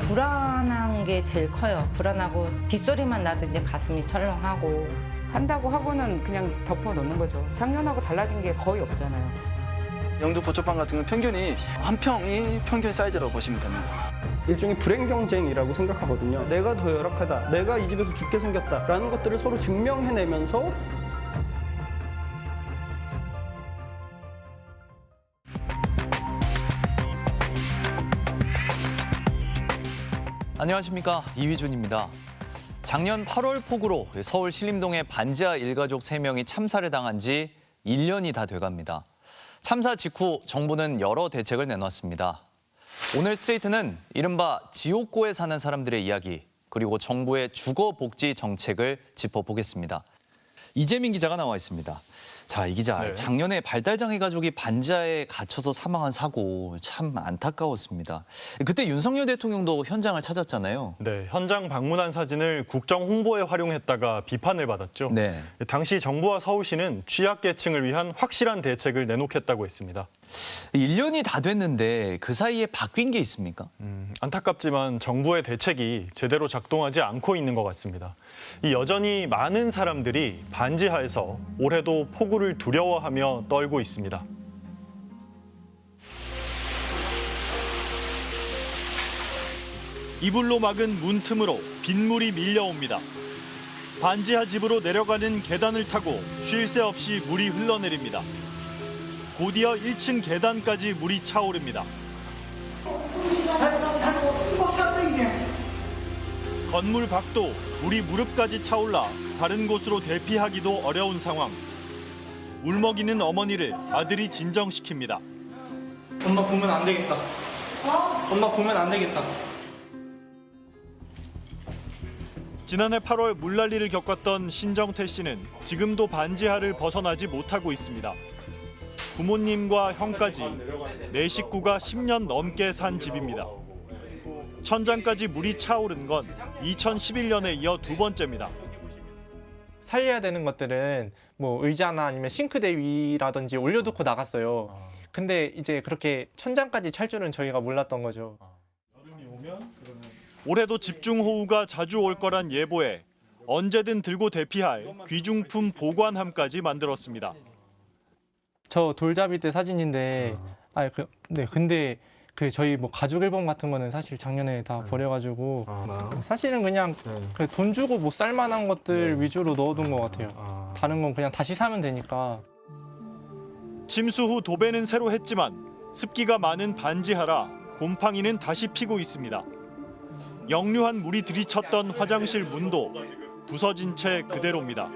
불안한 게 제일 커요. 불안하고 빗소리만 나도 이제 가슴이 철렁하고. 한다고 하고는 그냥 덮어놓는 거죠. 작년하고 달라진 게 거의 없잖아요. 영도 보초방 같은 경우는 평균이 한 평이 평균 사이즈라고 보시면 됩니다. 일종의 불행 경쟁이라고 생각하거든요. 내가 더 열악하다, 내가 이 집에서 죽게 생겼다라는 것들을 서로 증명해내면서 안녕하십니까, 이휘준입니다. 작년 8월 폭우로 서울 신림동의 반지하 일가족 3명이 참사를 당한 지 1년이 다 돼갑니다. 참사 직후 정부는 여러 대책을 내놨습니다. 오늘 스트레이트는 이른바 지옥고에 사는 사람들의 이야기, 그리고 정부의 주거복지 정책을 짚어보겠습니다. 이재민 기자가 나와 있습니다. 자, 이 기자, 네. 작년에 발달장애 가족이 반지하에 갇혀서 사망한 사고 참 안타까웠습니다. 그때 윤석열 대통령도 현장을 찾았잖아요. 네, 현장 방문한 사진을 국정 홍보에 활용했다가 비판을 받았죠. 네. 당시 정부와 서울시는 취약계층을 위한 확실한 대책을 내놓겠다고 했습니다. 1년이 다 됐는데 그 사이에 바뀐 게 있습니까? 안타깝지만 정부의 대책이 제대로 작동하지 않고 있는 것 같습니다. 여전히 많은 사람들이 반지하에서 올해도 폭우를 두려워하며 떨고 있습니다. 이불로 막은 문틈으로 빗물이 밀려옵니다. 반지하 집으로 내려가는 계단을 타고 쉴 새 없이 물이 흘러내립니다. 곧이어 1층 계단까지 물이 차오릅니다. 건물 밖도 물이 무릎까지 차올라 다른 곳으로 대피하기도 어려운 상황. 울먹이는 어머니를 아들이 진정시킵니다. 엄마 보면 안 되겠다. 엄마 보면 안 되겠다. 지난해 8월 물난리를 겪었던 신정태 씨는 지금도 반지하를 벗어나지 못하고 있습니다. 부모님과 형까지 네 식구가 10년 넘게 산 집입니다. 천장까지 물이 차오른 건 2011년에 이어 두 번째입니다. 살려야 되는 것들은 뭐 의자나 아니면 싱크대 위라든지 올려놓고 나갔어요. 근데 이제 그렇게 천장까지 찰 줄은 저희가 몰랐던 거죠. 올해도 집중호우가 자주 올 거란 예보에 언제든 들고 대피할 귀중품 보관함까지 만들었습니다. 저 돌잡이 때 사진인데, 근데 그 저희 뭐 가죽 앨범 같은 거는 사실 작년에 다 버려가지고 사실은 그냥 그 돈 주고 못 살 만한 것들 위주로 넣어둔 것 같아요. 다른 건 그냥 다시 사면 되니까. 침수 후 도배는 새로 했지만 습기가 많은 반지하라 곰팡이는 다시 피고 있습니다. 역류한 물이 들이쳤던 화장실 문도 부서진 채 그대로입니다.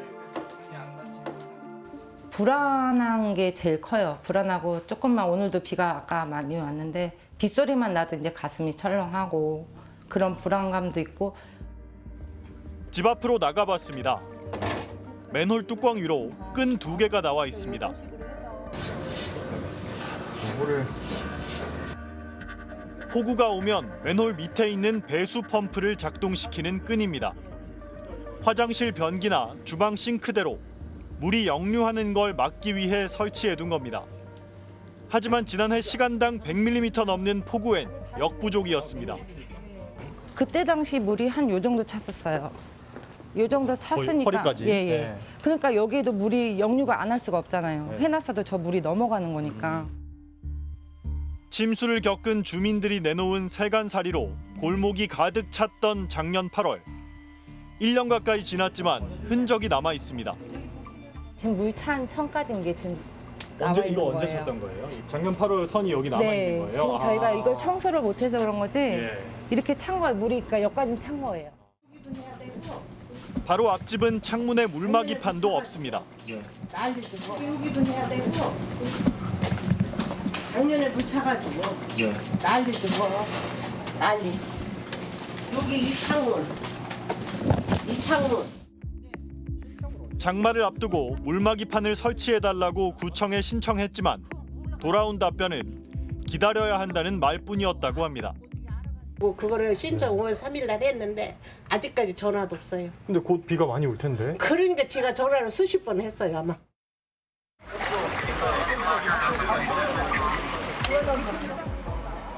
불안한 게 제일 커요. 불안하고 조금만 오늘도 비가 아까 많이 왔는데 빗소리만 나도 이제 가슴이 철렁하고 그런 불안감도 있고. 집 앞으로 나가봤습니다. 맨홀 뚜껑 위로 끈 2개가 나와 있습니다. 폭우가 오면 맨홀 밑에 있는 배수 펌프를 작동시키는 끈입니다. 화장실 변기나 주방 싱크대로 물이 역류하는 걸 막기 위해 설치해둔 겁니다. 하지만 지난해 시간당 100mm 넘는 폭우엔 역부족이었습니다. 그때 당시 물이 한 요 정도 찼었어요. 요 정도 찼으니까. 허리까지? 예. 네. 그러니까 여기에도 물이 역류가 안 할 수가 없잖아요. 해놨어도 저 물이 넘어가는 거니까. 침수를 겪은 주민들이 내놓은 세간살이로 골목이 가득 찼던 작년 8월. 1년 가까이 지났지만 흔적이 남아 있습니다. 지금 물 찬 선까지 이게 지금 나와 있는 거예요. 거예요? 작년 8월 선이 여기 네, 지금 저희가 이걸 청소를 못해서 그런 거지 이렇게 찬 거예요. 물이 그러니까 여기까지 찬 거예요. 바로 앞집은 창문에 물막이판도 없습니다. 여기도 해야 되고 작년에 물 차가지고 난리도 뭐 난리. 여기 이 창문 장마를 앞두고 물막이판을 설치해달라고 구청에 신청했지만 돌아온 답변은 기다려야 한다는 말뿐이었다고 합니다. 뭐 그거를 신청 5월 3일 날 했는데 아직까지 전화도 없어요. 근데 곧 비가 많이 올 텐데. 그러니까 제가 전화를 수십 번 했어요 아마.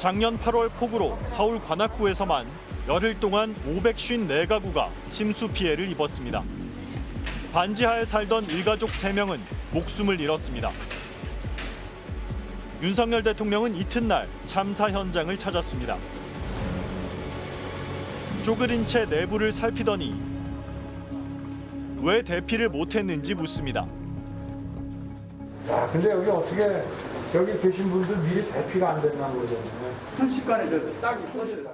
작년 8월 폭우로 서울 관악구에서만 열흘 동안 554가구가 침수 피해를 입었습니다. 반지하에 살던 일가족 3명은 목숨을 잃었습니다. 윤석열 대통령은 이튿날 참사 현장을 찾았습니다. 쪼그린 채 내부를 살피더니 왜 대피를 못했는지 묻습니다. 근데 여기 어떻게 여기 계신 분들 미리 대피가 안 된다는 거잖아요. 순식간에 딱이 소실을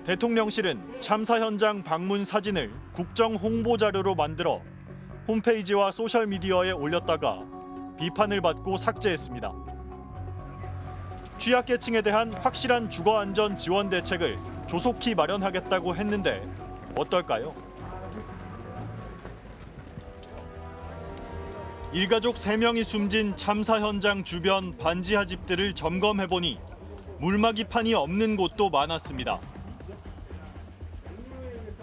대통령실은 참사 현장 방문 사진을 국정 홍보 자료로 만들어 홈페이지와 소셜미디어에 올렸다가 비판을 받고 삭제했습니다. 취약계층에 대한 확실한 주거안전 지원 대책을 조속히 마련하겠다고 했는데 어떨까요? 일가족 3명이 숨진 참사 현장 주변 반지하 집들을 점검해보니 물막이판이 없는 곳도 많았습니다.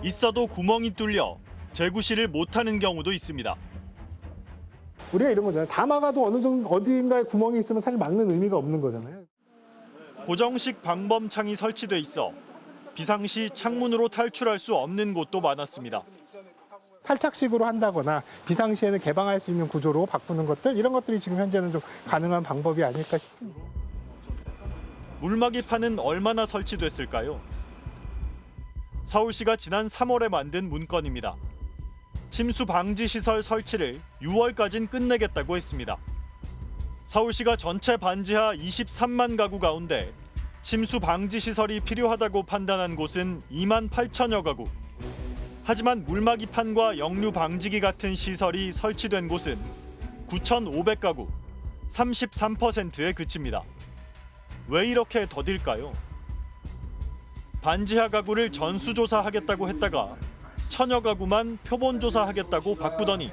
있어도 구멍이 뚫려 재구시를 못하는 경우도 있습니다. 우리가 이런 거잖아요. 다 막아도 어느 정도 어디인가에 구멍이 있으면 사실 막는 의미가 없는 거잖아요. 고정식 방범창이 설치돼 있어 비상시 창문으로 탈출할 수 없는 곳도 많았습니다. 탈착식으로 한다거나 비상시에는 개방할 수 있는 구조로 바꾸는 것들 이런 것들이 지금 현재는 좀 가능한 방법이 아닐까 싶습니다. 물막이판은 얼마나 설치됐을까요? 서울시가 지난 3월에 만든 문건입니다. 침수 방지 시설 설치를 6월까지는 끝내겠다고 했습니다. 서울시가 전체 반지하 23만 가구 가운데 침수 방지 시설이 필요하다고 판단한 곳은 2만 8천여 가구. 하지만 물막이판과 역류 방지기 같은 시설이 설치된 곳은 9,500가구, 33%에 그칩니다. 왜 이렇게 더딜까요? 반지하 가구를 전수조사하겠다고 했다가 천여 가구만 표본조사하겠다고 바꾸더니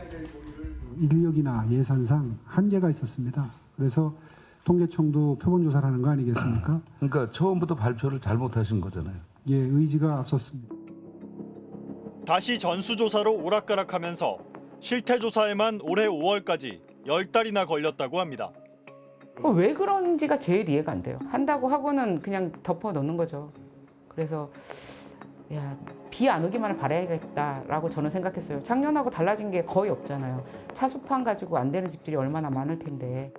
인력이나 예산상 한계가 있었습니다. 그래서 통계청도 표본조사를 하는 거 아니겠습니까? 그러니까 처음부터 발표를 잘못하신 거잖아요. 예, 의지가 앞섰습니다. 다시 전수조사로 오락가락하면서 실태조사에만 올해 5월까지 10달이나 걸렸다고 합니다. 왜 그런지가 제일 이해가 안 돼요. 한다고 하고는 그냥 덮어놓는 거죠. 그래서 비 안 오기만을 바라야겠다라고 저는 생각했어요. 작년하고 달라진 게 거의 없잖아요. 차수판 가지고 안 되는 집들이 얼마나 많을 텐데.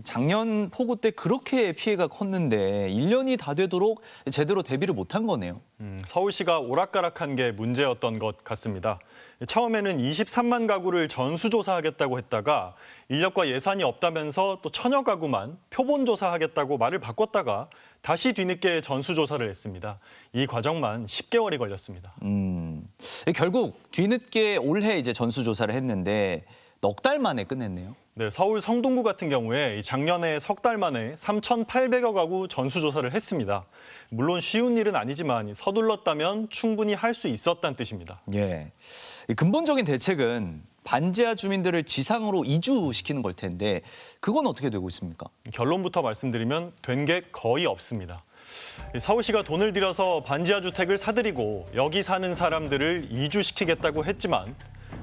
작년 폭우 때 그렇게 피해가 컸는데 1년이 다 되도록 제대로 대비를 못한 거네요. 서울시가 오락가락한 게 문제였던 것 같습니다. 처음에는 23만 가구를 전수조사하겠다고 했다가 인력과 예산이 없다면서 또 천여 가구만 표본조사하겠다고 말을 바꿨다가 다시 뒤늦게 전수조사를 했습니다. 이 과정만 10개월이 걸렸습니다. 결국 뒤늦게 올해 이제 전수조사를 했는데 넉 달 만에 끝냈네요. 네, 서울 성동구 같은 경우에 작년에 석 달 만에 3,800여 가구 전수조사를 했습니다. 물론 쉬운 일은 아니지만 서둘렀다면 충분히 할 수 있었다는 뜻입니다. 예, 근본적인 대책은 반지하 주민들을 지상으로 이주시키는 걸 텐데 그건 어떻게 되고 있습니까? 결론부터 말씀드리면 된 게 거의 없습니다. 서울시가 돈을 들여서 반지하 주택을 사들이고 여기 사는 사람들을 이주시키겠다고 했지만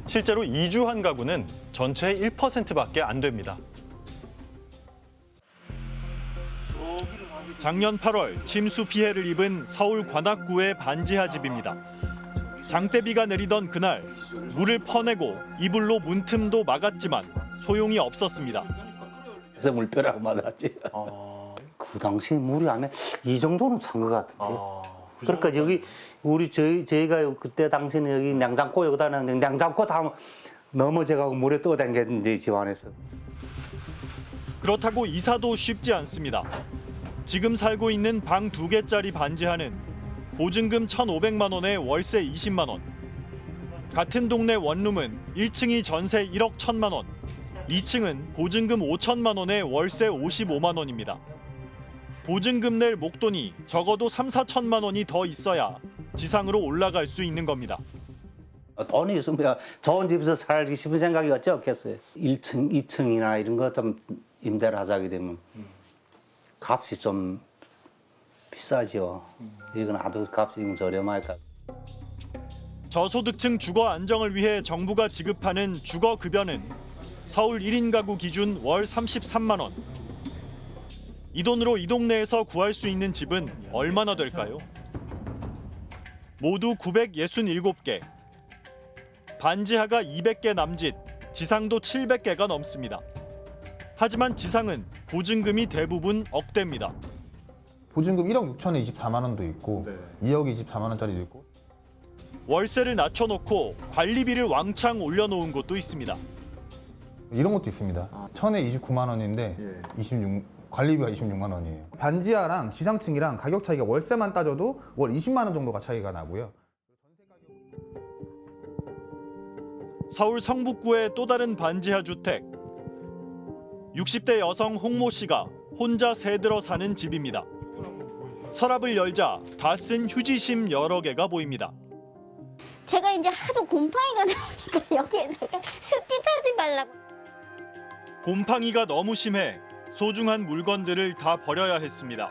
실제로 이주한 가구는 전체의 1%밖에 안 됩니다. 작년 8월 침수 피해를 입은 서울 관악구의 반지하 집입니다. 장대비가 내리던 그날 물을 퍼내고 이불로 문틈도 막았지만 소용이 없었습니다. 그래서 물벼락 맞았지. 그 당시 물이 안에 이 정도는 찬 것 같은데. 그러니까 여기 저희가 그때 당시는 여기 냉장고 여기다 놨는데 냉장고 다 넘어져가고 물에 떠다녔는데 집안에서. 그렇다고 이사도 쉽지 않습니다. 지금 살고 있는 방 2개짜리 반지하는 보증금 1,500만 원에 월세 20만 원. 같은 동네 원룸은 1층이 전세 1억 1천만 원, 2층은 보증금 5천만 원에 월세 55만 원입니다. 보증금 낼 목돈이 적어도 3, 4천만 원이 더 있어야 지상으로 올라갈 수 있는 겁니다. 돈이 있으면 좋은 집에서 살기 싶은 생각이 어찌 없겠어요. 1층, 2층이나 이런 거 좀 임대를 하자게 되면 값이 좀 비싸죠. 이건 아주 값이 저렴하니까. 저소득층 주거 안정을 위해 정부가 지급하는 주거급여는 서울 1인 가구 기준 월 33만 원. 이 돈으로 이 동네에서 구할 수 있는 집은 얼마나 될까요? 모두 967개. 반지하가 200개 남짓, 지상도 700개가 넘습니다. 하지만 지상은 보증금이 대부분 억대입니다. 보증금 1억 6천에 24만 원도 있고 2억 24만 원짜리도 있고. 월세를 낮춰놓고 관리비를 왕창 올려놓은 곳도 있습니다. 이런 것도 있습니다. 1000에 29만 원인데 관리비가 26만 원이에요. 반지하랑 지상층이랑 가격 차이가 월세만 따져도 월 20만 원 정도가 차이가 나고요. 서울 성북구의 또 다른 반지하 주택. 60대 여성 홍모 씨가 혼자 새들어 사는 집입니다. 서랍을 열자 다 쓴 휴지심 여러 개가 보입니다. 제가 이제 하도 곰팡이가 나오니까 여기에다가 습기 차지 말라고. 곰팡이가 너무 심해 소중한 물건들을 다 버려야 했습니다.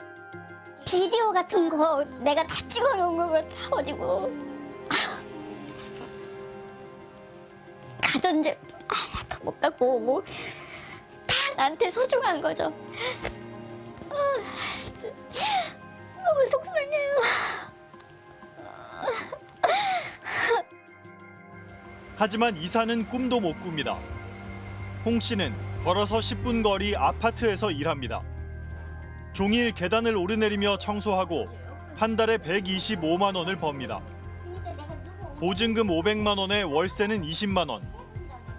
비디오 같은 거 내가 다 찍어놓은 거 다 버리고. 가전제품 다 못 갖고 오고 다 나한테 소중한 거죠. 너무 속상해요. 하지만 이사는 꿈도 못 꿉니다. 홍 씨는 걸어서 10분 거리 아파트에서 일합니다. 종일 계단을 오르내리며 청소하고 한 달에 125만 원을 법니다. 보증금 500만 원에 월세는 20만 원.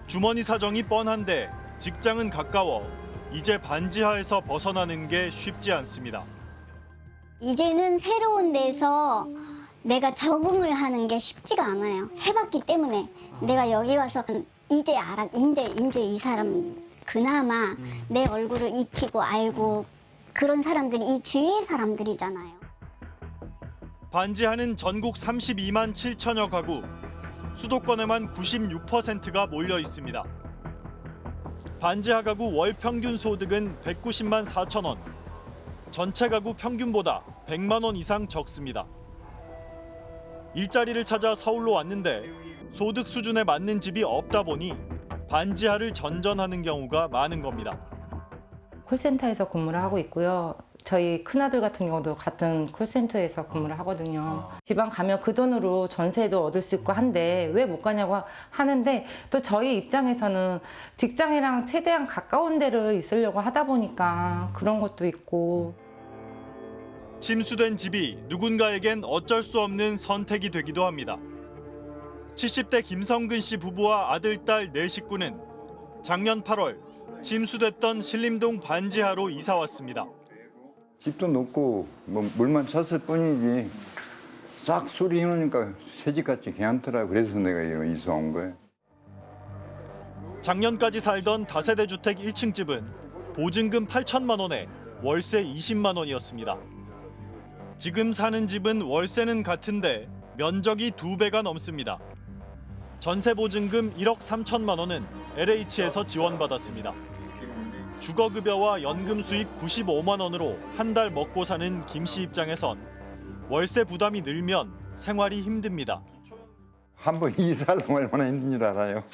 주머니 사정이 뻔한데 직장은 가까워 이제 반지하에서 벗어나는 게 쉽지 않습니다. 이제는 새로운 데서 내가 적응을 하는 게 쉽지가 않아요. 해봤기 때문에 내가 여기 와서 이제 알아. 이제 이 사람 그나마 내 얼굴을 익히고 알고 그런 사람들이 이 주위의 사람들이잖아요. 반지하는 전국 32만 7천여 가구, 수도권에만 96%가 몰려 있습니다. 반지하 가구 월 평균 소득은 190만 4천 원. 전체 가구 평균보다 100만 원 이상 적습니다. 일자리를 찾아 서울로 왔는데 소득 수준에 맞는 집이 없다 보니 반지하를 전전하는 경우가 많은 겁니다. 콜센터에서 근무를 하고 있고요. 저희 큰아들 같은 경우도 같은 콜센터에서 근무를 하거든요. 지방 가면 그 돈으로 전세도 얻을 수 있고 한데 왜 못 가냐고 하는데 또 저희 입장에서는 직장이랑 최대한 가까운 데를 있으려고 하다 보니까 그런 것도 있고. 침수된 집이 누군가에겐 어쩔 수 없는 선택이 되기도 합니다. 70대 김성근 씨 부부와 아들, 딸 4식구는 작년 8월 침수됐던 신림동 반지하로 이사 왔습니다. 집도 높고 뭐 물만 찼을 뿐이지 싹 소리 해놓으니까 새집같이 괜찮더라고. 그래서 내가 이사 온 거예요. 작년까지 살던 다세대 주택 1층 집은 보증금 8천만 원에 월세 20만 원이었습니다. 지금 사는 집은 월세는 같은데 면적이 2배가 넘습니다. 전세 보증금 1억 3천만 원은 LH에서 지원받았습니다. 주거급여와 연금 수입 95만 원으로 한 달 먹고 사는 김 씨 입장에선 월세 부담이 늘면 생활이 힘듭니다. 한 번 이사하려면 얼마나 힘든 줄 알아요?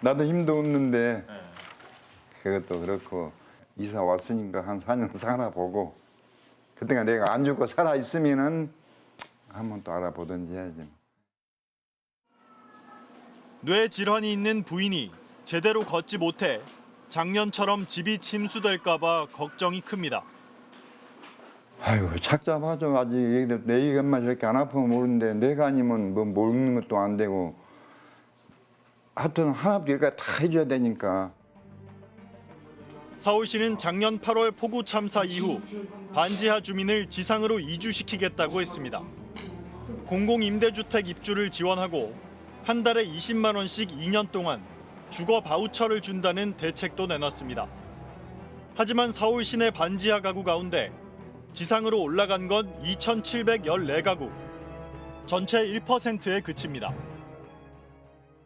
나도 힘도 없는데 그것도 그렇고 이사 왔으니까 한 4년 살아보고 그때가 내가 안 죽고 살아있으면은 한번 또 알아보든지 해야지. 뇌 질환이 있는 부인이 제대로 걷지 못해 작년처럼 집이 침수될까 봐 걱정이 큽니다. 아이고 착잡하죠. 아직 내 이것만 저렇게 안 아프면 모르는데 내가 아니면 뭐 먹는 것도 안 되고 하여튼 하나부터 열까지 다 해줘야 되니까. 서울시는 작년 8월 폭우 참사 이후 반지하 주민을 지상으로 이주시키겠다고 했습니다. 공공임대주택 입주를 지원하고 한 달에 20만 원씩 2년 동안 주거 바우처를 준다는 대책도 내놨습니다. 하지만 서울 시내 반지하 가구 가운데 지상으로 올라간 건 2,714가구, 전체 1%에 그칩니다.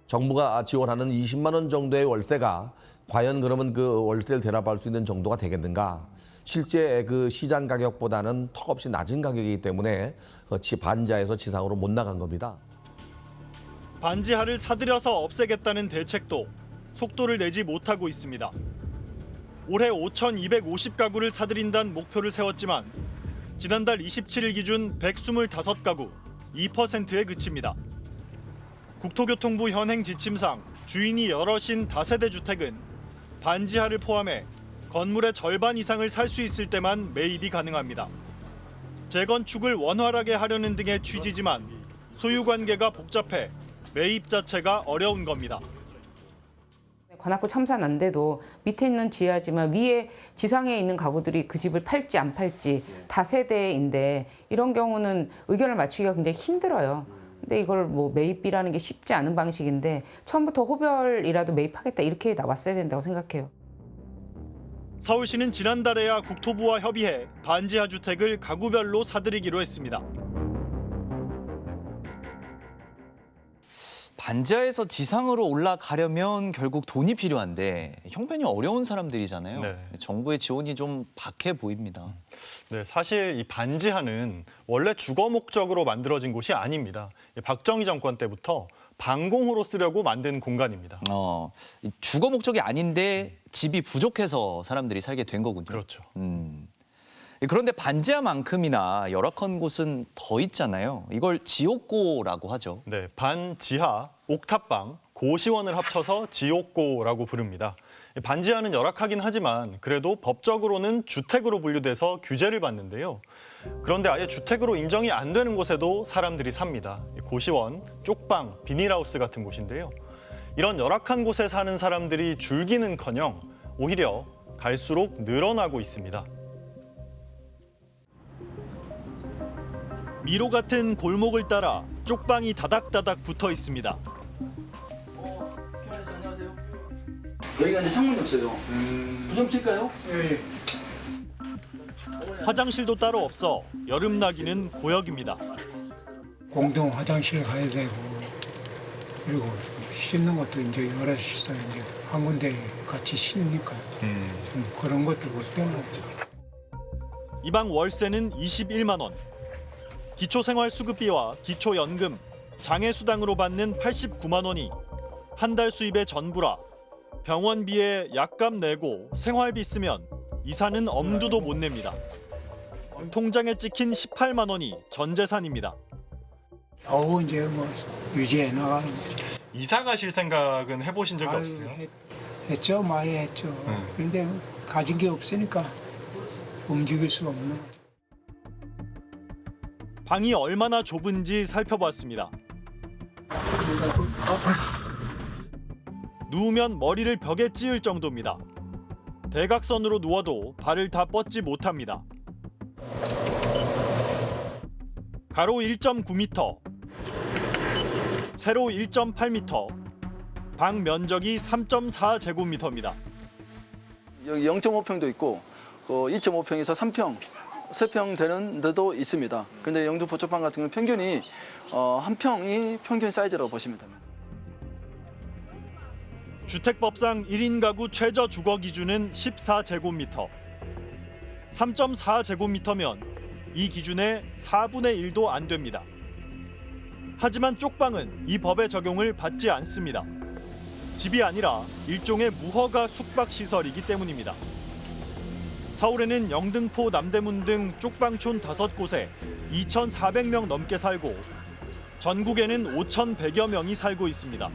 정부가 지원하는 20만 원 정도의 월세가 과연 그러면 그 월세를 대납할 수 있는 정도가 되겠는가? 실제 그 시장 가격보다는 턱없이 낮은 가격이기 때문에 반지하에서 지상으로 못 나간 겁니다. 반지하를 사들여서 없애겠다는 대책도 속도를 내지 못하고 있습니다. 올해 5,250가구를 사들인다는 목표를 세웠지만 지난달 27일 기준 125가구, 2%에 그칩니다. 국토교통부 현행 지침상 주인이 여럿인 다세대 주택은 반지하를 포함해 건물의 절반 이상을 살 수 있을 때만 매입이 가능합니다. 재건축을 원활하게 하려는 등의 취지지만 소유 관계가 복잡해 매입 자체가 어려운 겁니다. 관악구 참사 난 데도 밑에 있는 지하지만 위에 지상에 있는 가구들이 그 집을 팔지 안 팔지 다세대인데 이런 경우는 의견을 맞추기가 굉장히 힘들어요. 근데 이걸 뭐 매입이라는 게 쉽지 않은 방식인데 처음부터 호별이라도 매입하겠다 이렇게 나왔어야 된다고 생각해요. 서울시는 지난달에야 국토부와 협의해 반지하 주택을 가구별로 사들이기로 했습니다. 반지하에서 지상으로 올라가려면 결국 돈이 필요한데 형편이 어려운 사람들이잖아요. 네. 정부의 지원이 좀 박해 보입니다. 네, 사실 이 반지하는 원래 주거 목적으로 만들어진 곳이 아닙니다. 박정희 정권 때부터 방공호로 쓰려고 만든 공간입니다. 주거 목적이 아닌데 집이 부족해서 사람들이 살게 된 거군요. 그렇죠. 그런데 반지하만큼이나 열악한 곳은 더 있잖아요. 이걸 지옥고라고 하죠. 네, 반지하, 옥탑방, 고시원을 합쳐서 지옥고라고 부릅니다. 반지하는 열악하긴 하지만 그래도 법적으로는 주택으로 분류돼서 규제를 받는데요. 그런데 아예 주택으로 인정이 안 되는 곳에도 사람들이 삽니다. 고시원, 쪽방, 비닐하우스 같은 곳인데요. 이런 열악한 곳에 사는 사람들이 줄기는커녕 오히려 갈수록 늘어나고 있습니다. 미로 같은 골목을 따라 쪽방이 다닥다닥 붙어 있습니다. 안녕하세요. 여기가 이제 창문이 없어요. 부좀 킬까요? 예. 화장실도 따로 없어 여름 나기는 고역입니다. 공동 화장실 가야 되고 그리고 씻는 것도 이제 여럿이서 이제 한 군데 같이 씻으니까 좀 그런 것도 불편하죠. 이 방 월세는 21만 원. 기초생활수급비와 기초연금, 장애수당으로 받는 89만 원이 한 달 수입의 전부라 병원비에 약값 내고 생활비 쓰면 이사는 엄두도 못 냅니다. 통장에 찍힌 18만 원이 전 재산입니다. 겨우 이제 뭐 유지해 나가는 거죠. 이사 가실 생각은 해보신 적이 없어요? 했죠, 많이 했죠. 그런데 가진 게 없으니까 움직일 수가 없는 거죠. 방이 얼마나 좁은지 살펴봤습니다. 누우면 머리를 벽에 찧을 정도입니다. 대각선으로 누워도 발을 다 뻗지 못합니다. 가로 1.9m, 세로 1.8m, 방 면적이 3.4제곱미터입니다. 여기 0.5평도 있고 2.5평에서 3평, 3평 되는 데도 있습니다. 근데 영주 보초방 같은 경우는 평균이 한 평이 평균 사이즈라고 보시면 됩니다. 주택법상 1인 가구 최저 주거 기준은 14제곱미터. 3.4제곱미터면 이 기준의 4분의 1도 안 됩니다. 하지만 쪽방은 이 법의 적용을 받지 않습니다. 집이 아니라 일종의 무허가 숙박시설이기 때문입니다. 서울에는 영등포, 남대문 등 쪽방촌 5곳에 2,400명 넘게 살고 전국에는 5,100여 명이 살고 있습니다.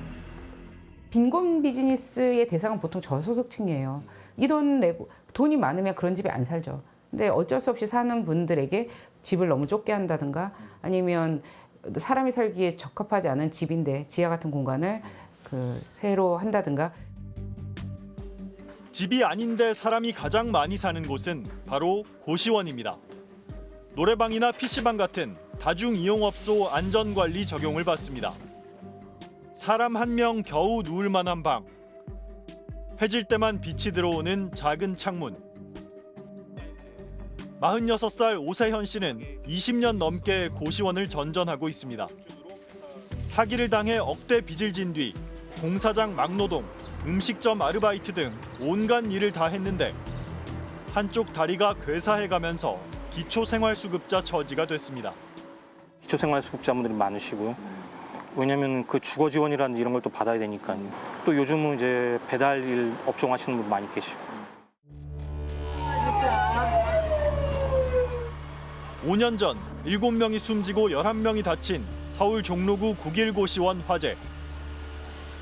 빈곤 비즈니스의 대상은 보통 저소득층이에요. 이 돈 내고 돈이 많으면 그런 집에 안 살죠. 근데 어쩔 수 없이 사는 분들에게 집을 너무 좁게 한다든가 아니면 사람이 살기에 적합하지 않은 집인데 지하 같은 공간을 새로 한다든가. 집이 아닌데 사람이 가장 많이 사는 곳은 바로 고시원입니다. 노래방이나 PC방 같은 다중이용업소 안전관리 적용을 받습니다. 사람 한 명 겨우 누울 만한 방, 해질 때만 빛이 들어오는 작은 창문. 46살 오세현 씨는 20년 넘게 고시원을 전전하고 있습니다. 사기를 당해 억대 빚을 진 뒤 공사장 막노동, 음식점 아르바이트 등 온갖 일을 다 했는데 한쪽 다리가 괴사해가면서 기초생활수급자 처지가 됐습니다. 기초생활수급자분들이 많으시고요. 왜냐면 그 주거 지원이라는 이런 걸 또 받아야 되니까. 또 요즘은 이제 배달 일 업종 하시는 분 많이 계시고. 5년 전 7명이 숨지고 11명이 다친 서울 종로구 9길고시원 화재.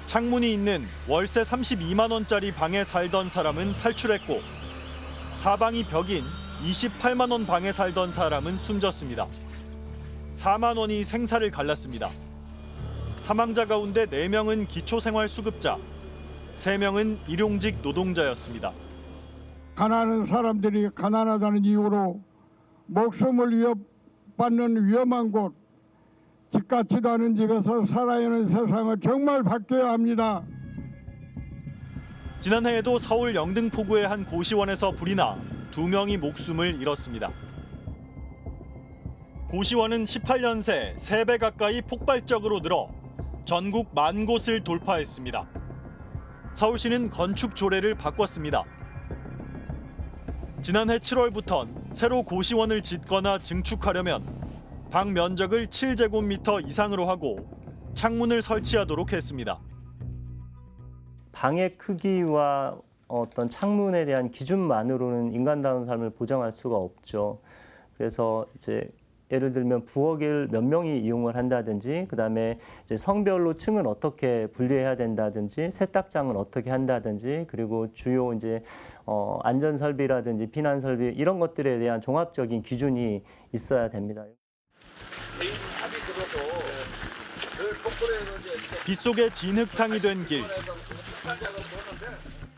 창문이 있는 월세 32만 원짜리 방에 살던 사람은 탈출했고 사방이 벽인 28만 원 방에 살던 사람은 숨졌습니다. 4만 원이 생사를 갈랐습니다. 사망자 가운데 4명은 기초생활수급자, 3명은 일용직 노동자였습니다. 가난한 사람들이 가난하다는 이유로 목숨을 위협받는 위험한 곳, 집 같지도 않은 집에서 살아야 하는 세상을 정말 바뀌어야 합니다. 지난해에도 서울 영등포구의 한 고시원에서 불이 나 2명이 목숨을 잃었습니다. 고시원은 18년 새 3배 가까이 폭발적으로 늘어 전국 10,000곳을 돌파했습니다. 서울시는 건축 조례를 바꿨습니다. 지난해 7월부턴 새로 고시원을 짓거나 증축하려면 방 면적을 7제곱미터 이상으로 하고 창문을 설치하도록 했습니다. 방의 크기와 어떤 창문에 대한 기준만으로는 인간다운 삶을 보장할 수가 없죠. 그래서 이제 예를 들면 부엌을 몇 명이 이용을 한다든지, 그다음에 이제 성별로 층은 어떻게 분리해야 된다든지, 세탁장은 어떻게 한다든지, 그리고 주요 이제 안전 설비라든지 비난 설비 이런 것들에 대한 종합적인 기준이 있어야 됩니다. 빗속에 진흙탕이 된 길.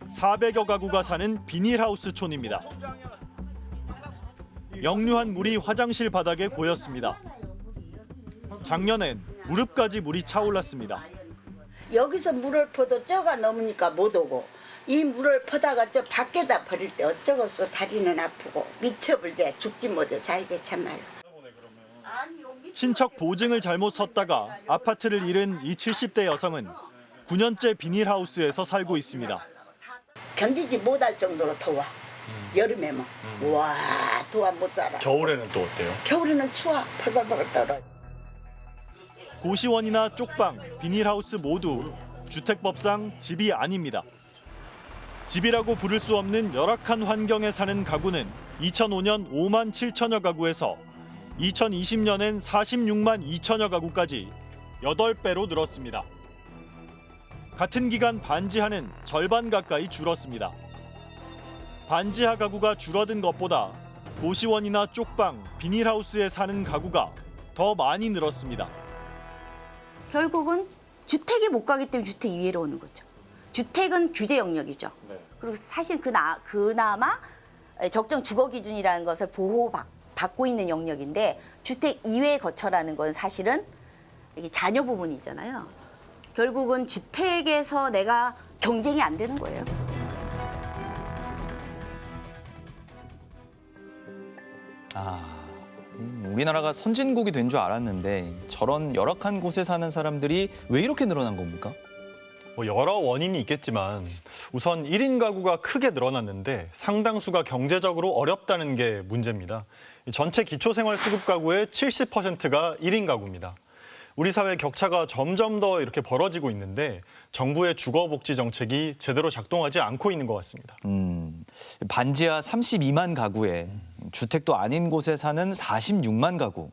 400여 가구가 사는 비닐하우스촌입니다. 역류한 물이 화장실 바닥에 고였습니다. 작년엔 무릎까지 물이 차올랐습니다. 여기서 물을 퍼도 쪄가 넘으니까 못 오고, 이 물을 퍼다가 저 밖에다 버릴 때 어쩌겠어. 다리는 아프고 미쳐불제 죽지 못해 살지 참말로. 친척 보증을 잘못 섰다가 아파트를 잃은 이 70대 여성은 9년째 비닐하우스에서 살고 있습니다. 견디지 못할 정도로 더워. 여름에 뭐. 와, 더워 못 살아. 겨울에는 또 어때요? 겨울에는 추워. 펄펄펄 떨어. 고시원이나 쪽방, 비닐하우스 모두 주택법상 집이 아닙니다. 집이라고 부를 수 없는 열악한 환경에 사는 가구는 2005년 5만 7천여 가구에서 2020년엔 46만 2천여 가구까지 8배로 늘었습니다. 같은 기간 반지하는 절반 가까이 줄었습니다. 반지하 가구가 줄어든 것보다 고시원이나 쪽방, 비닐하우스에 사는 가구가 더 많이 늘었습니다. 결국은 주택에 못 가기 때문에 주택 이외로 오는 거죠. 주택은 규제 영역이죠. 그리고 사실 그나마 적정 주거 기준이라는 것을 보호받고 있는 영역인데, 주택 이외에 거처라는 건 사실은 이게 자녀 부분이잖아요. 결국은 주택에서 내가 경쟁이 안 되는 거예요. 우리나라가 선진국이 된 줄 알았는데 저런 열악한 곳에 사는 사람들이 왜 이렇게 늘어난 겁니까? 여러 원인이 있겠지만 우선 1인 가구가 크게 늘어났는데 상당수가 경제적으로 어렵다는 게 문제입니다. 전체 기초생활수급 가구의 70%가 1인 가구입니다. 우리 사회 격차가 점점 더 이렇게 벌어지고 있는데 정부의 주거복지 정책이 제대로 작동하지 않고 있는 것 같습니다. 반지하 32만 가구에 주택도 아닌 곳에 사는 46만 가구.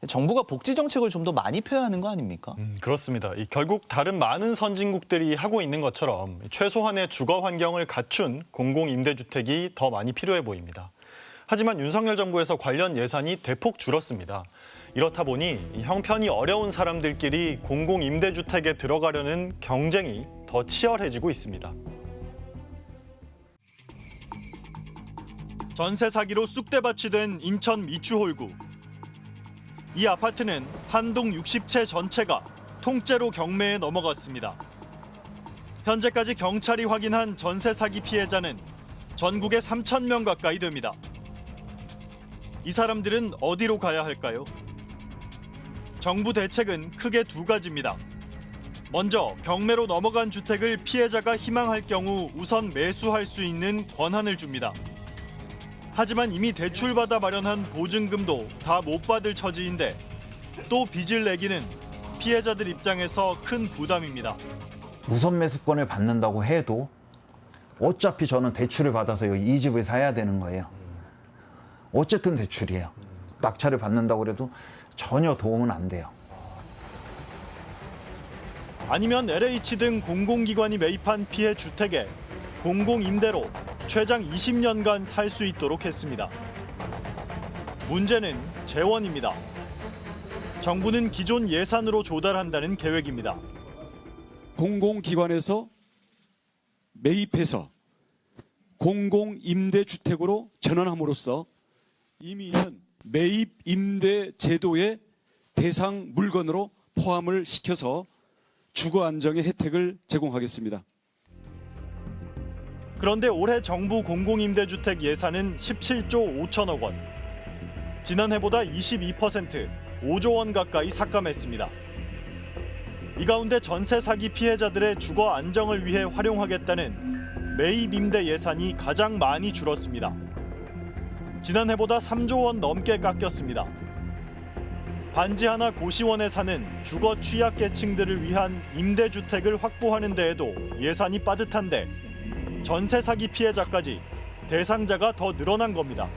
정부가 복지 정책을 좀 더 많이 펴야 하는 거 아닙니까? 그렇습니다. 결국 다른 많은 선진국들이 하고 있는 것처럼 최소한의 주거 환경을 갖춘 공공임대주택이 더 많이 필요해 보입니다. 하지만 윤석열 정부에서 관련 예산이 대폭 줄었습니다. 이렇다 보니 형편이 어려운 사람들끼리 공공임대주택에 들어가려는 경쟁이 더 치열해지고 있습니다. 전세 사기로 쑥대밭이 된 인천 미추홀구. 이 아파트는 한 동 60채 전체가 통째로 경매에 넘어갔습니다. 현재까지 경찰이 확인한 전세 사기 피해자는 전국에 3,000명 가까이 됩니다. 이 사람들은 어디로 가야 할까요? 정부 대책은 크게 2가지입니다. 먼저 경매로 넘어간 주택을 피해자가 희망할 경우 우선 매수할 수 있는 권한을 줍니다. 하지만 이미 대출받아 마련한 보증금도 다 못 받을 처지인데 또 빚을 내기는 피해자들 입장에서 큰 부담입니다. 우선 매수권을 받는다고 해도 어차피 저는 대출을 받아서 이 집을 사야 되는 거예요. 어쨌든 대출이에요. 낙찰을 받는다고 해도 전혀 도움은 안 돼요. 아니면 LH 등 공공기관이 매입한 피해 주택에 공공임대로 최장 20년간 살 수 있도록 했습니다. 문제는 재원입니다. 정부는 기존 예산으로 조달한다는 계획입니다. 공공기관에서 매입해서 공공임대주택으로 전환함으로써 이미 있는 매입임대 제도의 대상 물건으로 포함을 시켜서 주거 안정의 혜택을 제공하겠습니다. 그런데 올해 정부 공공임대주택 예산은 17조 5천억 원. 지난해보다 22%, 5조 원 가까이 삭감했습니다. 이 가운데 전세 사기 피해자들의 주거 안정을 위해 활용하겠다는 매입 임대 예산이 가장 많이 줄었습니다. 지난해보다 3조 원 넘게 깎였습니다. 반지 하나 고시원에 사는 주거 취약계층들을 위한 임대주택을 확보하는 데에도 예산이 빠듯한데 전세 사기 피해자까지 대상자가 더 늘어난 겁니다.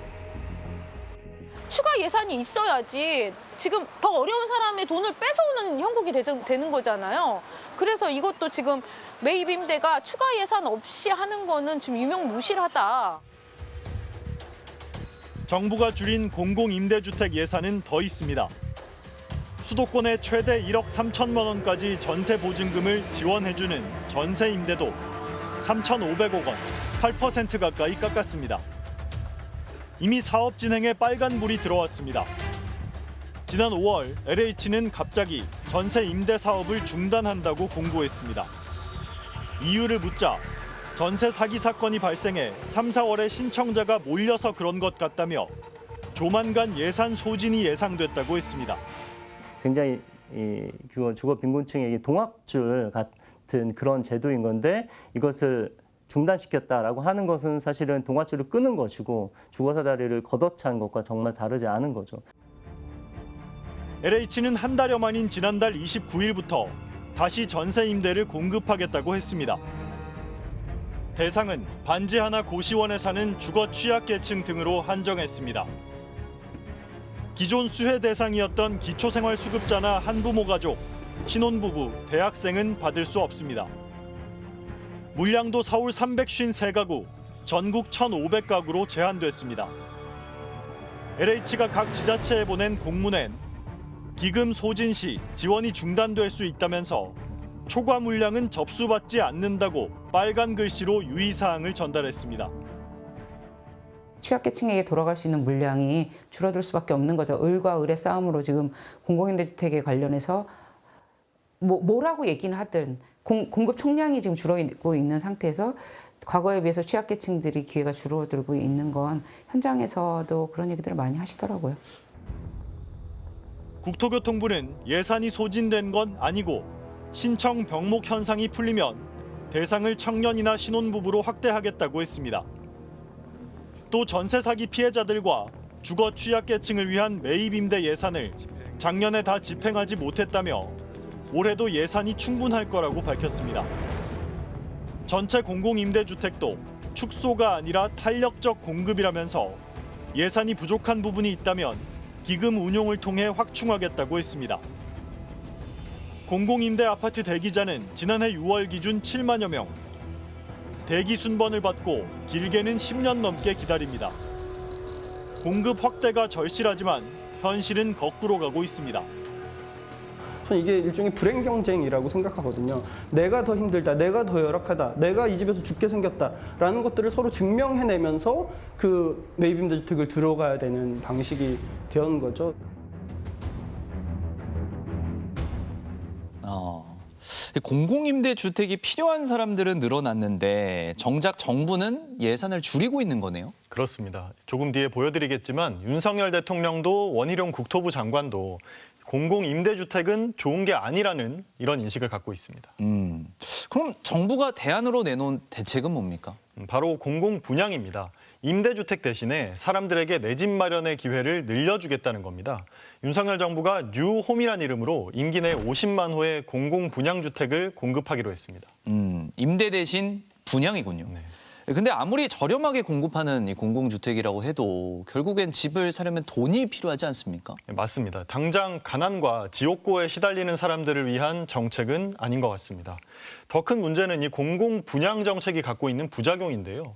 추가 예산이 있어야지 지금 더 어려운 사람의 돈을 뺏어오는 형국이 되는 거잖아요. 그래서 이것도 지금 매입 임대가 추가 예산 없이 하는 거는 지금 유명무실하다. 정부가 줄인 공공임대주택 예산은 더 있습니다. 수도권에 최대 1억 3천만 원까지 전세 보증금을 지원해주는 전세임대도 3,500억 원, 8% 가까이 깎았습니다. 이미 사업 진행에 빨간불이 들어왔습니다. 지난 5월 LH는 갑자기 전세 임대 사업을 중단한다고 공고했습니다. 이유를 묻자 전세 사기 사건이 발생해 3, 4월에 신청자가 몰려서 그런 것 같다며 조만간 예산 소진이 예상됐다고 했습니다. 굉장히 주거 빈곤층에게 동학줄 같은 그런 제도인 건데 이것을 중단시켰다라고 하는 것은 사실은 동아줄을 끄는 것이고 주거사다리를 걷어찬 것과 정말 다르지 않은 거죠. LH는 한 달여 만인 지난달 29일부터 다시 전세 임대를 공급하겠다고 했습니다. 대상은 반지 하나 고시원에 사는 주거 취약계층 등으로 한정했습니다. 기존 수혜 대상이었던 기초생활수급자나 한부모 가족, 신혼부부, 대학생은 받을 수 없습니다. 물량도 서울 353가구, 전국 1,500가구로 제한됐습니다. LH가 각 지자체에 보낸 공문엔 기금 소진 시 지원이 중단될 수 있다면서 초과 물량은 접수받지 않는다고 빨간 글씨로 유의사항을 전달했습니다. 취약계층에게 돌아갈 수 있는 물량이 줄어들 수밖에 없는 거죠. 을과 을의 싸움으로 지금 공공임대주택에 관련해서 뭐라고 얘기는 하든 공급 총량이 지금 줄어들고 있는 상태에서 과거에 비해서 취약계층들이 기회가 줄어들고 있는 건 현장에서도 그런 얘기들을 많이 하시더라고요. 국토교통부는 예산이 소진된 건 아니고 신청 병목 현상이 풀리면 대상을 청년이나 신혼부부로 확대하겠다고 했습니다. 또 전세 사기 피해자들과 주거 취약계층을 위한 매입 임대 예산을 작년에 다 집행하지 못했다며 올해도 예산이 충분할 거라고 밝혔습니다. 전체 공공임대주택도 축소가 아니라 탄력적 공급이라면서 예산이 부족한 부분이 있다면 기금 운용을 통해 확충하겠다고 했습니다. 공공임대 아파트 대기자는 지난해 6월 기준 7만여 명. 대기 순번을 받고 길게는 10년 넘게 기다립니다. 공급 확대가 절실하지만 현실은 거꾸로 가고 있습니다. 저는 이게 일종의 불행 경쟁이라고 생각하거든요. 내가 더 힘들다, 내가 더 열악하다, 내가 이 집에서 죽게 생겼다라는 것들을 서로 증명해내면서 그 매입임대주택을 들어가야 되는 방식이 되는 거죠. 공공임대주택이 필요한 사람들은 늘어났는데 정작 정부는 예산을 줄이고 있는 거네요. 그렇습니다. 조금 뒤에 보여드리겠지만 윤석열 대통령도 원희룡 국토부 장관도 공공임대주택은 좋은 게 아니라는 이런 인식을 갖고 있습니다. 그럼 정부가 대안으로 내놓은 대책은 뭡니까? 바로 공공분양입니다. 임대주택 대신에 사람들에게 내 집 마련의 기회를 늘려주겠다는 겁니다. 윤석열 정부가 뉴홈이란 이름으로 임기 내 50만 호의 공공분양주택을 공급하기로 했습니다. 임대 대신 분양이군요. 근데 아무리 저렴하게 공급하는 이 공공주택이라고 해도 결국엔 집을 사려면 돈이 필요하지 않습니까? 네, 맞습니다. 당장 가난과 지옥고에 시달리는 사람들을 위한 정책은 아닌 것 같습니다. 더 큰 문제는 이 공공분양 정책이 갖고 있는 부작용인데요.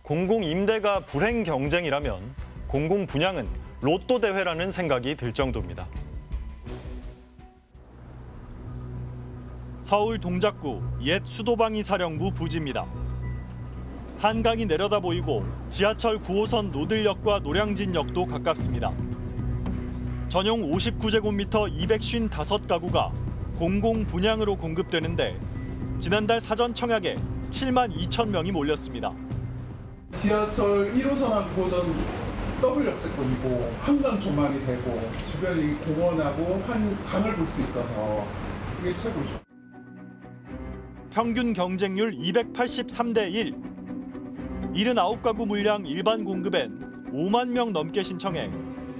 공공임대가 불행 경쟁이라면 공공분양은 로또 대회라는 생각이 들 정도입니다. 서울 동작구 옛 수도방위 사령부 부지입니다. 한강이 내려다 보이고 지하철 9호선 노들역과 노량진역도 가깝습니다. 전용 59제곱미터 255가구가 공공분양으로 공급되는데 지난달 사전 청약에 7만 2천 명이 몰렸습니다. 지하철 1호선하고 9호선 더블 역세권이고 한강 조망이 되고 주변이 공원하고 한 강을 볼 수 있어서 이게 최고죠. 평균 경쟁률 283대 1. 79가구 물량 일반 공급엔 5만 명 넘게 신청해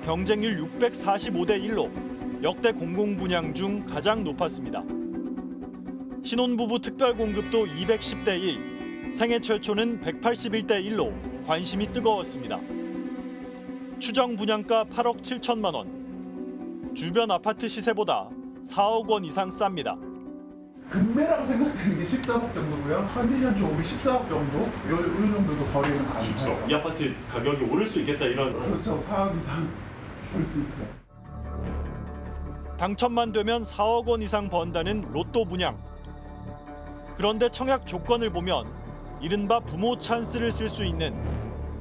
경쟁률 645대 1로 역대 공공분양 중 가장 높았습니다. 신혼부부 특별 공급도 210대 1, 생애 최초는 181대 1로 관심이 뜨거웠습니다. 추정 분양가 8억 7천만 원. 주변 아파트 시세보다 4억 원 이상 쌉니다. 금매라고 생각되는 게 13억 정도고요. 컨디션 좋으면 14억 정도? 이 정도도 거래는 가능하죠. 이 아파트 가격이 오를 수 있겠다 이런. 그렇죠. 4억 이상 볼 수 있죠. 당첨만 되면 4억 원 이상 번다는 로또 분양. 그런데 청약 조건을 보면 이른바 부모 찬스를 쓸 수 있는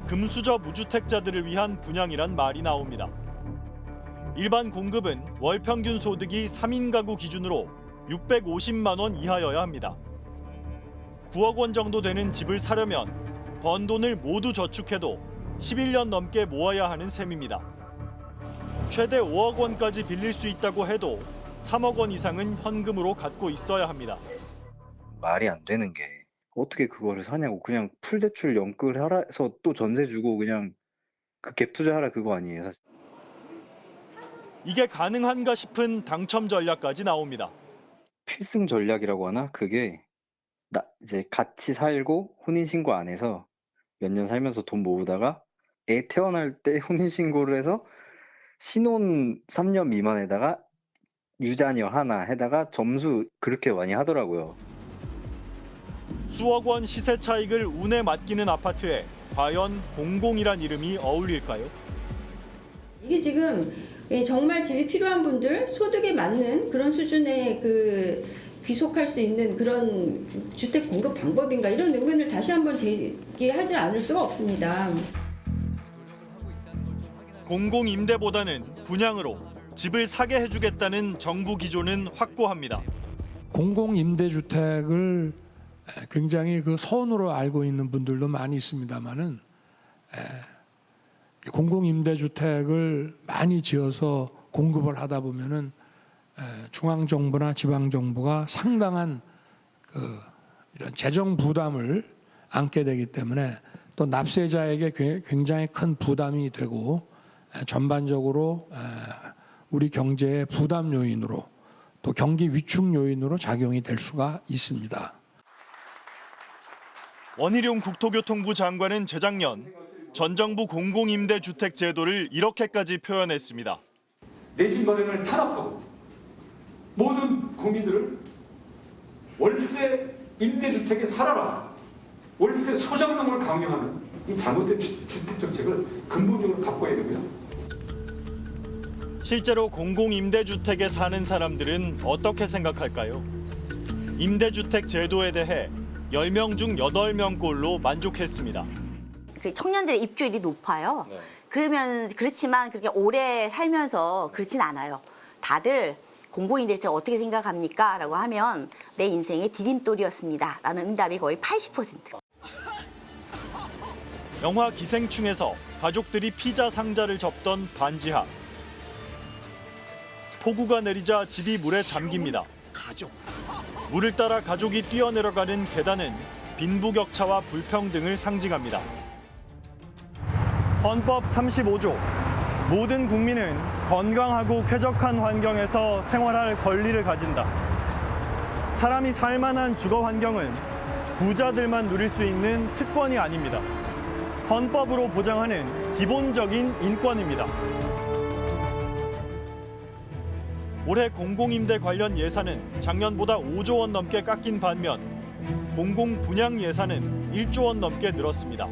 금수저 무주택자들을 위한 분양이란 말이 나옵니다. 일반 공급은 월 평균 소득이 3인 가구 기준으로 650만 원 이하여야 합니다. 9억 원 정도 되는 집을 사려면 번 돈을 모두 저축해도 11년 넘게 모아야 하는 셈입니다. 최대 5억 원까지 빌릴 수 있다고 해도 3억 원 이상은 현금으로 갖고 있어야 합니다. 말이 안 되는 게 어떻게 그거를 사냐고. 그냥 풀대출 연끌 하라 해서 또 전세 주고 그냥 그 갭 투자하라 그거 아니에요 사실. 이게 가능한가 싶은 당첨 전략까지 나옵니다. 필승 전략이라고 하나? 그게 이제 같이 살고 혼인신고 안 해서 몇 년 살면서 돈 모으다가 애 태어날 때 혼인신고를 해서 신혼 3년 미만에다가 유자녀 하나 해다가 점수 그렇게 많이 하더라고요. 수억 원 시세 차익을 운에 맡기는 아파트에 과연 공공이란 이름이 어울릴까요? 이게 지금 정말 집이 필요한 분들 소득에 맞는 그런 수준의 귀속할 수 있는 그런 주택 공급 방법인가 이런 의문을 다시 한번 제기하지 않을 수가 없습니다. 공공임대보다는 분양으로 집을 사게 해주겠다는 정부 기조는 확고합니다. 공공임대주택을 굉장히 선으로 알고 있는 분들도 많이 있습니다만은 공공임대주택을 많이 지어서 공급을 하다 보면은 중앙정부나 지방정부가 상당한 이런 재정 부담을 안게 되기 때문에 또 납세자에게 굉장히 큰 부담이 되고 전반적으로 우리 경제의 부담 요인으로 또 경기 위축 요인으로 작용이 될 수가 있습니다. 원희룡 국토교통부 장관은 재작년 전 정부 공공임대주택 제도를 이렇게까지 표현했습니다. 내 집 마련을 탄압하고 모든 국민들을 월세 임대주택에 살아라. 월세 소장농을 강요하는 이 잘못된 주택 정책을 근본적으로 바꿔야 되고요. 실제로 공공임대주택에 사는 사람들은 어떻게 생각할까요? 임대주택 제도에 대해 10명 중 8명 꼴로 만족했습니다. 청년들의 입주율이 높아요. 그러면 그렇지만 그렇게 오래 살면서 그렇진 않아요. 다들 공공임대주택 어떻게 생각합니까? 라고 하면 내 인생의 디딤돌이었습니다. 라는 응답이 거의 80%. 영화 기생충에서 가족들이 피자 상자를 접던 반지하. 폭우가 내리자 집이 물에 잠깁니다. 물을 따라 가족이 뛰어내려가는 계단은 빈부격차와 불평등을 상징합니다. 헌법 35조. 모든 국민은 건강하고 쾌적한 환경에서 생활할 권리를 가진다. 사람이 살만한 주거 환경은 부자들만 누릴 수 있는 특권이 아닙니다. 헌법으로 보장하는 기본적인 인권입니다. 올해 공공임대 관련 예산은 작년보다 5조 원 넘게 깎인 반면 공공분양 예산은 1조 원 넘게 늘었습니다.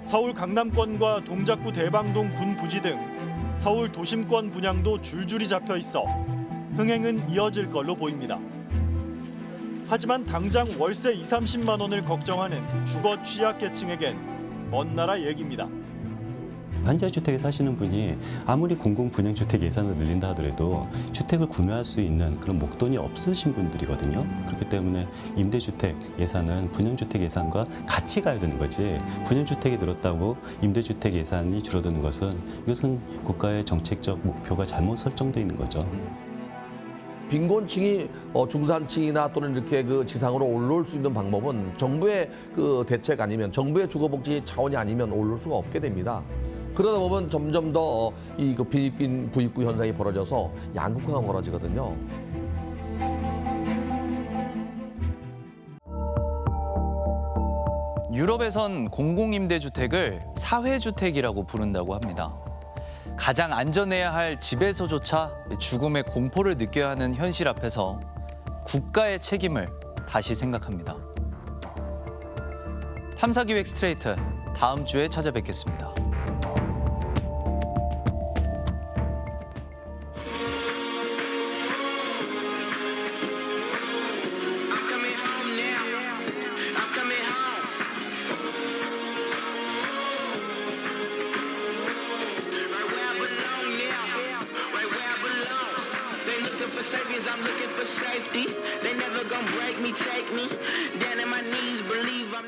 서울 강남권과 동작구 대방동 군 부지 등 서울 도심권 분양도 줄줄이 잡혀 있어 흥행은 이어질 걸로 보입니다. 하지만 당장 월세 20, 30만 원을 걱정하는 주거 취약계층에겐 먼 나라 얘기입니다. 반지하주택에 사시는 분이 아무리 공공분양주택 예산을 늘린다 하더라도 주택을 구매할 수 있는 그런 목돈이 없으신 분들이거든요. 그렇기 때문에 임대주택 예산은 분양주택 예산과 같이 가야 되는 거지, 분양주택이 늘었다고 임대주택 예산이 줄어드는 것은 이것은 국가의 정책적 목표가 잘못 설정되어 있는 거죠. 빈곤층이 중산층이나 또는 이렇게 그 지상으로 올라올 수 있는 방법은 정부의 그 대책 아니면 정부의 주거복지 차원이 아니면 올라올 수가 없게 됩니다. 그러다 보면 점점 더 이 그 빈 부익부 현상이 벌어져서 양극화가 벌어지거든요. 유럽에선 공공임대주택을 사회주택이라고 부른다고 합니다. 가장 안전해야 할 집에서조차 죽음의 공포를 느껴야 하는 현실 앞에서 국가의 책임을 다시 생각합니다. 탐사기획 스트레이트, 다음 주에 찾아뵙겠습니다. I'm looking for safety. They never gonna break me, take me down in my knees, believe I'm